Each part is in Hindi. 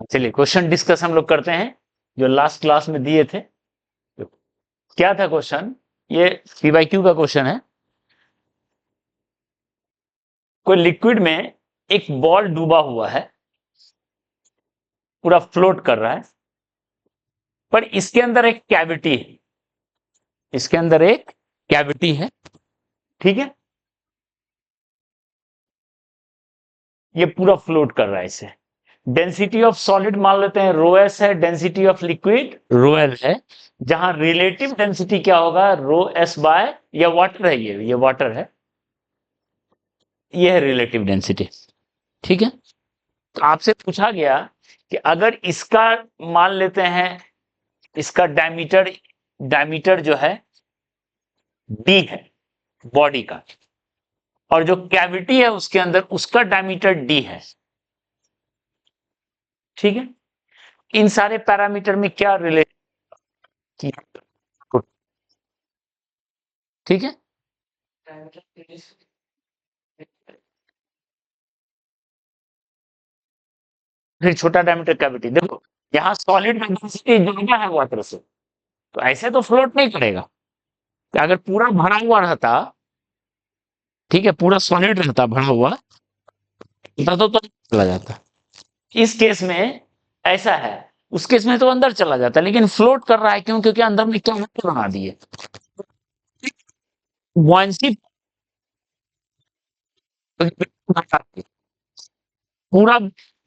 चलिए क्वेश्चन डिस्कस हम लोग करते हैं जो लास्ट क्लास में दिए थे। क्या था क्वेश्चन? ये पी/क्यू का क्वेश्चन है। कोई लिक्विड में एक बॉल डूबा हुआ है, पूरा फ्लोट कर रहा है, पर इसके अंदर एक कैविटी है। इसके अंदर एक कैविटी है, ठीक है। ये पूरा फ्लोट कर रहा है इसे। डेंसिटी ऑफ सॉलिड मान लेते हैं रो एस है, density of liquid rho L है। जहां रिलेटिव डेंसिटी क्या होगा? रो एस बाय, या वाटर है, ये वाटर है, ये है रिलेटिव डेंसिटी, ठीक है। तो आपसे पूछा गया कि अगर इसका मान लेते हैं, इसका डायमीटर डायमीटर जो है डी है बॉडी का, और जो कैविटी है उसके अंदर उसका डायमीटर डी है, ठीक है। इन सारे पैरामीटर में क्या रिलेट, ठीक है। फिर छोटा डायमीटर कैविटी, देखो यहां सॉलिड में डेंसिटी ज्यादा है वाटर से, तो ऐसे तो फ्लोट नहीं करेगा। कि अगर पूरा भरा हुआ रहता, ठीक है, पूरा सॉलिड रहता भरा हुआ, तो चला जाता। इस केस में ऐसा है, उस केस में तो अंदर चला जाता, लेकिन फ्लोट कर रहा है क्यों? क्योंकि अंदर में क्या बना दिए, बुआंसी। पूरा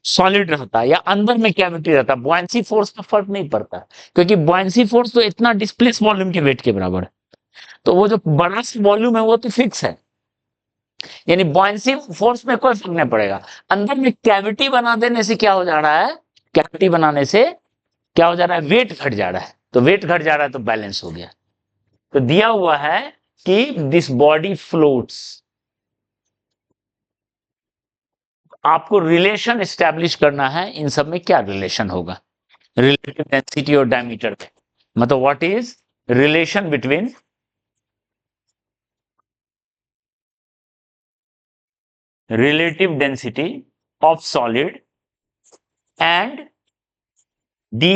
सॉलिड रहता या अंदर में कैविटी रहता, बुआंसी फोर्स का फर्क नहीं पड़ता, क्योंकि बुआंसी फोर्स तो इतना डिस्प्लेस वॉल्यूम के वेट के बराबर है। तो वो जो बड़ा वॉल्यूम है वो तो फिक्स है, यानी बुआंसी फोर्स में कोई फर्क नहीं पड़ेगा। अंदर में कैविटी बना देने से क्या हो जा रहा है? कैविटी बनाने से क्या हो जा रहा है? वेट घट जा रहा है। तो वेट घट जा रहा है तो बैलेंस हो गया। तो दिया हुआ है कि दिस बॉडी फ्लोट्स। आपको रिलेशन एस्टैब्लिश करना है, इन सब में क्या रिलेशन होगा, रिलेटिव डेंसिटी और डायमीटर में। मतलब what is relation between relative density of solid and D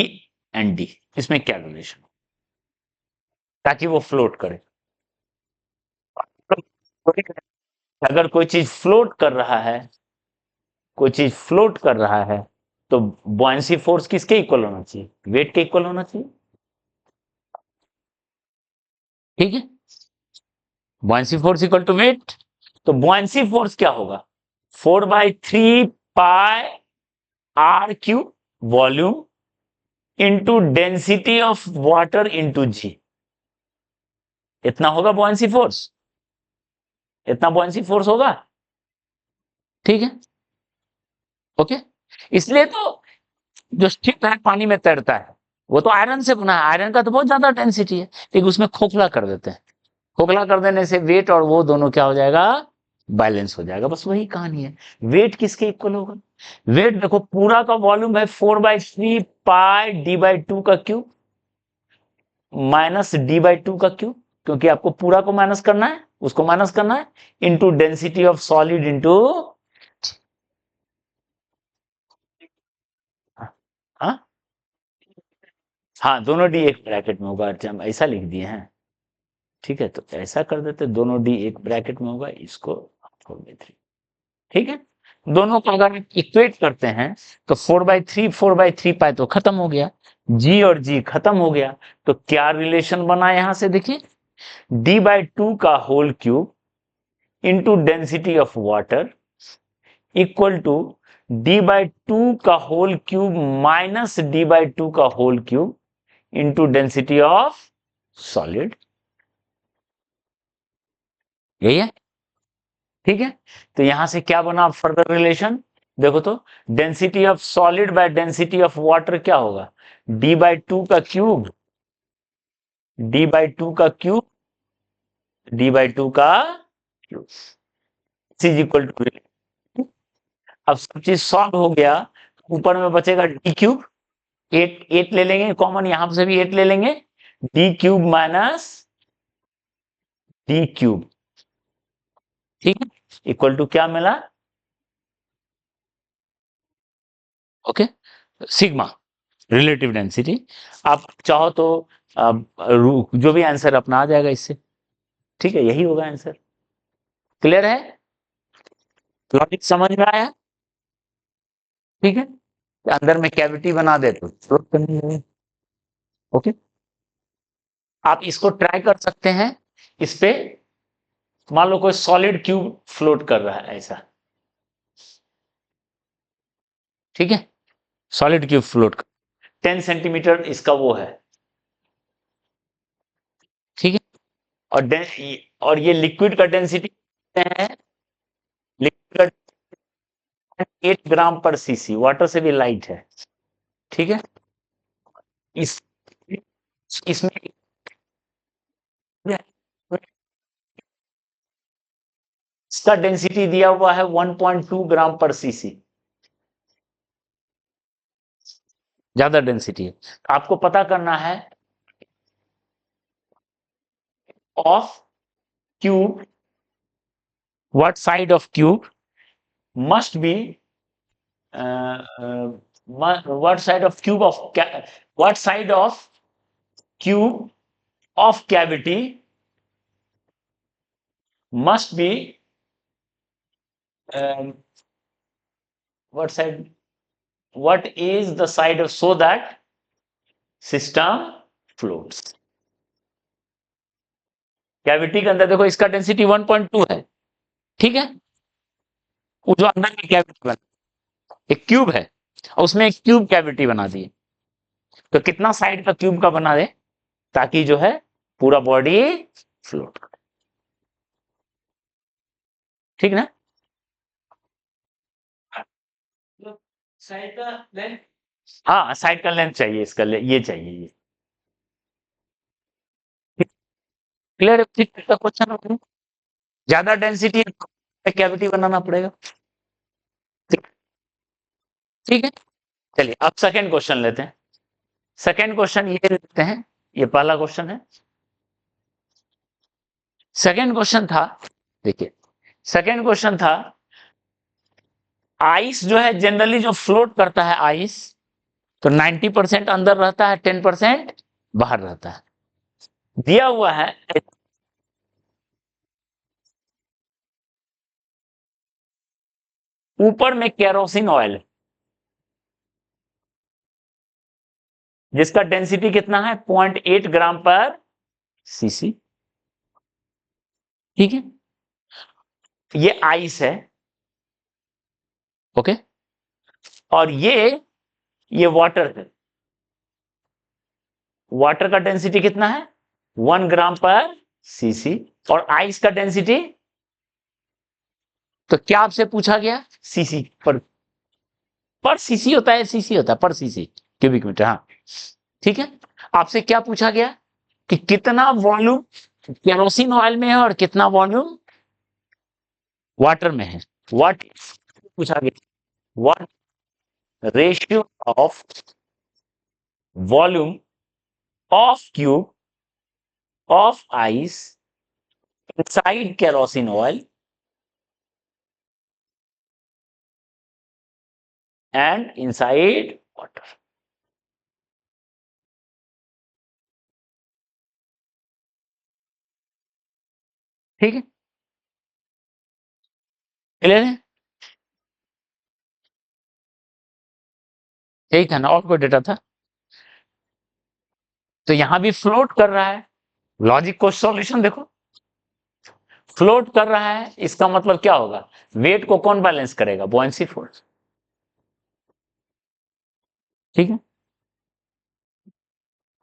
and D, इसमें क्या रिलेशन, ताकि वो फ्लोट करे। अगर कोई चीज फ्लोट कर रहा है, कोई चीज फ्लोट कर रहा है, तो बुआंसी फोर्स किसके इक्वल होना चाहिए? वेट के इक्वल होना चाहिए, ठीक है। Buoyancy force equal to weight. तो बुआंसी फोर्स क्या होगा? 4/3 pi r cube volume into density of water into g. इतना होगा बुआंसी फोर्स, इतना बुआंसी फोर्स होगा, ठीक है, ओके। इसलिए तो जो स्थिर है पानी में तैरता है वो तो आयरन से बना है, आयरन का तो बहुत ज्यादा डेंसिटी है, लेकिन उसमें खोखला कर देते हैं। खोखला कर देने से वेट और वो दोनों क्या हो जाएगा? बैलेंस हो जाएगा। बस वही कहानी है। वेट किसके इक्वल होगा? वेट देखो, पूरा का वॉल्यूम है 4/3 पाई d/2 माइनस d/2, क्योंकि आपको पूरा को माइनस करना है, उसको माइनस करना है, into density of solid into, हाँ हाँ, दोनों डी एक ब्रैकेट में होगा। हम ऐसा लिख दिए हैं, ठीक है। तो ऐसा कर देते, दोनों डी एक ब्रैकेट में होगा, इसको 4/3, ठीक है। दोनों को अगर इक्वेट करते हैं तो 4/3 तो खत्म हो गया, जी और जी खत्म हो गया। तो क्या रिलेशन बना यहां से देखिए, d/2 का whole cube into density of water equal to d/2 का होल क्यूब माइनस d/2 का whole cube into density of solid. यही है, ठीक है। तो यहां से क्या बना फर्दर रिलेशन? देखो तो, density of solid by density of water क्या होगा? d/2 का क्यूब, d/2 का क्यूब, d/2 का क्यूब इज इक्वल टू। अब सब चीज सॉल्व हो गया, ऊपर में बचेगा d³ 8 8 ले लेंगे कॉमन, यहां से भी 8 ले लेंगे, d³ माइनस d³, ठीक है, इक्वल टू क्या मिला? ओके। Sigma relative density. आप चाहो तो जो भी आंसर अपना आ जाएगा इससे, ठीक है, यही होगा आंसर। क्लियर है, लॉजिक समझ में आया? ठीक है, अंदर में कैविटी बना दे तो फ्लोट करने लगे। ओके, आप इसको ट्राई कर सकते हैं इस पे। मान लो कोई सॉलिड क्यूब फ्लोट कर रहा है ऐसा, ठीक है, सॉलिड क्यूब फ्लोट कर 10 सेंटीमीटर इसका वो है, ठीक है, और ये लिक्विड का डेंसिटी है, लिक्विड का 8 ग्राम पर सीसी, वाटर से भी लाइट है, ठीक है। इस इसमें इसका डेंसिटी दिया हुआ है 1.2 ग्राम पर सीसी, ज्यादा डेंसिटी है। आपको पता करना है of cube, what side of cube must be what side of cube of what side of cube of cavity must be what side, what is the side of so that system floats। Cavity के अंदर देखो इसका डेंसिटी 1.2 है, ठीक है, वो जो अंदर की कैविटी बना, एक क्यूब है और उसमें एक क्यूब कैविटी बना दी, तो कितना साइड का क्यूब का बना दे ताकि जो है पूरा बॉडी फ्लोट करे, ठीक ना। साइड का लेंथ, हाँ साइड का लेंथ चाहिए, इसका ये चाहिए ये। क्लियर है, का क्वेश्चन है, ज्यादा डेंसिटी कैविटी बनाना पड़ेगा, ठीक है। चलिए अब सेकंड क्वेश्चन लेते हैं। सेकंड क्वेश्चन ये लेते हैं, ये पहला क्वेश्चन है। सेकंड क्वेश्चन था, देखिए सेकंड क्वेश्चन था, आइस जो है जनरली जो फ्लोट करता है आइस, तो 90% अंदर रहता है, 10% बाहर रहता है। दिया हुआ है ऊपर में केरोसिन ऑयल जिसका डेंसिटी कितना है 0.8 ग्राम पर सीसी, ठीक है, ये आइस है, ओके, और ये वाटर है, वाटर का डेंसिटी कितना है 1 ग्राम पर सीसी, और आइस का डेंसिटी, तो क्या आपसे पूछा गया सीसी पर सीसी होता है, सीसी होता है पर सीसी क्यूबिक मीटर, हाँ ठीक है। आपसे क्या पूछा गया कि कितना वॉल्यूम केरोसिन ऑयल में है और कितना वॉल्यूम वाटर में है, व्हाट पूछा गया, what ratio of volume of cube of ice inside kerosene oil and inside water. ठीक है, क्लियर है, यही था ना, और कोई डेटा था? तो यहां भी फ्लोट कर रहा है, लॉजिक को सॉल्यूशन देखो, फ्लोट कर रहा है इसका मतलब क्या होगा, वेट को कौन बैलेंस करेगा, बुयांसी फोर्स, ठीक है,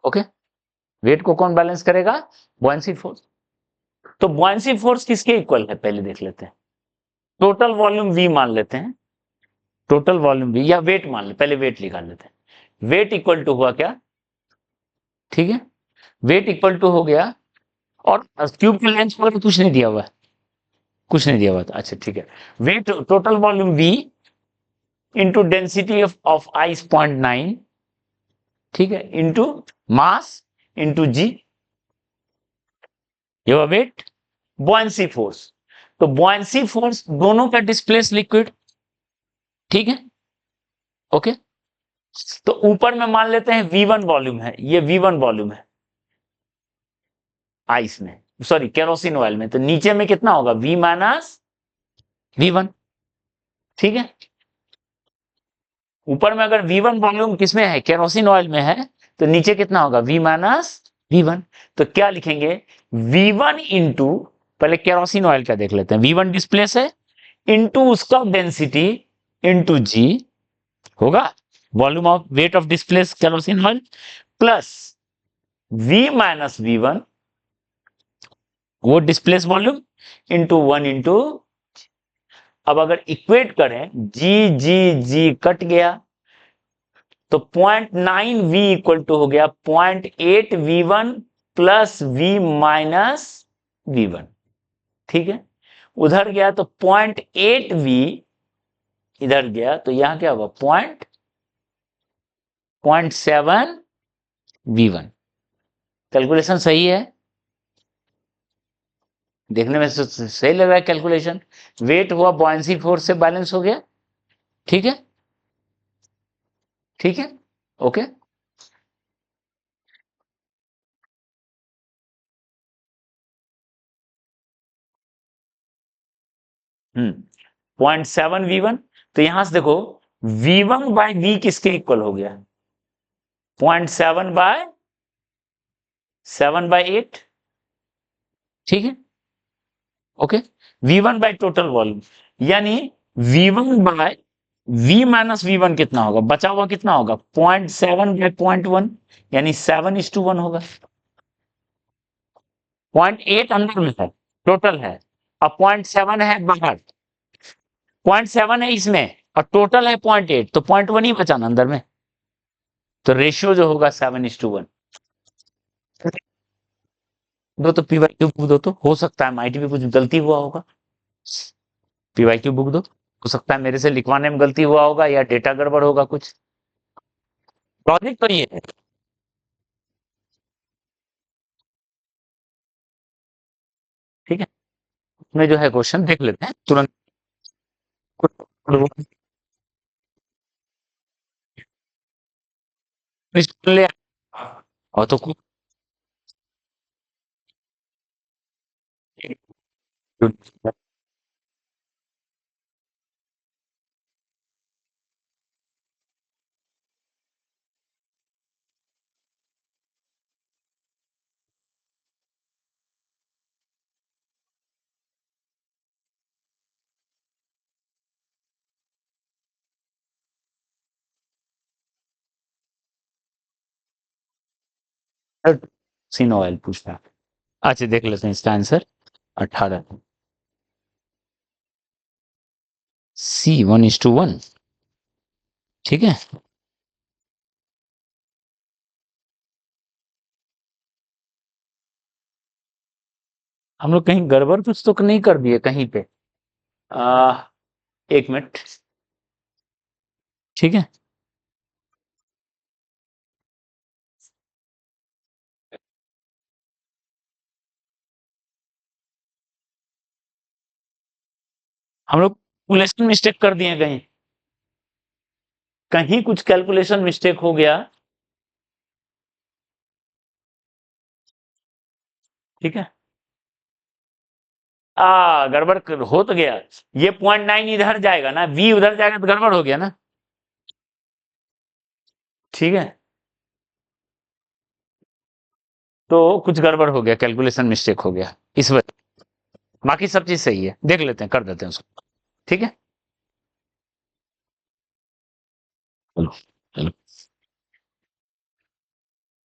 ओके, वेट को कौन बैलेंस करेगा, बुयांसी फोर्स। तो बुयांसी फोर्स किसके इक्वल है पहले देख लेते हैं, टोटल वॉल्यूम वी मान लेते हैं, टोटल वॉल्यूम वी, या वेट मान ले, पहले वेट निकाल लेते हैं, वेट इक्वल टू हुआ क्या, ठीक है, वेट इक्वल टू हो गया, और क्यूब के लेंथ पर कुछ नहीं दिया हुआ है, कुछ नहीं दिया हुआ था, अच्छा ठीक है, wait total volume we into density of ice 0.9, ठीक है, इंटू मास इंटू जी, ये वेट, बुयांसी फोर्स, तो बुयांसी फोर्स दोनों का डिस्प्लेस लिक्विड, ठीक है, ओके, तो ऊपर में मान लेते हैं V1 वॉल्यूम है, ये V1 वॉल्यूम है आइस में, सॉरी केरोसिन ऑयल में, तो नीचे में कितना होगा V माइनस V1। ठीक है, ऊपर में अगर V1 वॉल्यूम किसमें है, केरोसिन ऑयल में है, तो नीचे कितना होगा V माइनस V1। तो क्या लिखेंगे, V1 इंटू, पहले केरोसिन ऑयल का देख लेते हैं, V1 डिस्प्लेस है इंटू उसका डेंसिटी इंटू जी होगा, volume of weight of displace kerosene oil, plus V minus V1 वो डिस्प्लेस वॉल्यूम इंटू 1 इंटू, अब अगर इक्वेट करें जी जी जी कट गया, तो 0.9 V इक्वल टू हो गया 0.8 V1 plus V minus V1। ठीक है, उधर गया तो 0.8 V इधर गया, तो यहां क्या होगा 0.7 V1। कैलकुलेशन सही है, देखने में सही लग रहा है कैलकुलेशन। वेट हुआ बॉयंसी फोर्स से बैलेंस हो गया। ठीक है, ठीक है, ओके। हम्म, 0.7 V1, तो यहां से देखो V1 बाय V किसके इक्वल हो गया, 0.7 बाय 7/8। ठीक है, okay. V1 by total volume, यानी V1 bye V minus V1 कितना होगा, बचा हुआ कितना होगा 0.7 बाय 0.1, यानी 7:1 होगा। 0.8 अंदर में है, टोटल है, अब 0.7 है बाहर, 0.7 है इसमें और टोटल है 0.8, तो 0.1 ही बचा ना अंदर में, तो रेशियो जो होगा 7:1। दो तो पी बुक दो, तो हो सकता है माइट भी कुछ गलती हुआ होगा, पी बुक दो, हो सकता है मेरे से लिखवाने में गलती हुआ होगा या डेटा गड़बड़ होगा कुछ। लॉजिक तो ये है। ठीक है, इसमें जो है क्वेश्चन देख लेते हैं तुरंत। ले और तो सीन ऑयल पूछता है। अच्छा देख लेते हैं इसका आंसर 18, C1:1। ठीक है, हम लोग कहीं गड़बड़ कुछ तो नहीं कर दिए कहीं पे, आ, एक मिनट। ठीक है, हम लोग कैलकुलेशन मिस्टेक कर दिए कहीं, कहीं कुछ कैलकुलेशन मिस्टेक हो गया। ठीक है, गड़बड़ हो तो गया, ये 0.9 इधर जाएगा ना, V उधर जाएगा तो गड़बड़ हो गया ना। ठीक है, तो कुछ गड़बड़ हो गया, कैलकुलेशन मिस्टेक हो गया इस वजह, बाकी सब चीज सही है, देख लेते हैं, कर देते हैं उसको। ठीक है, चलो चलो।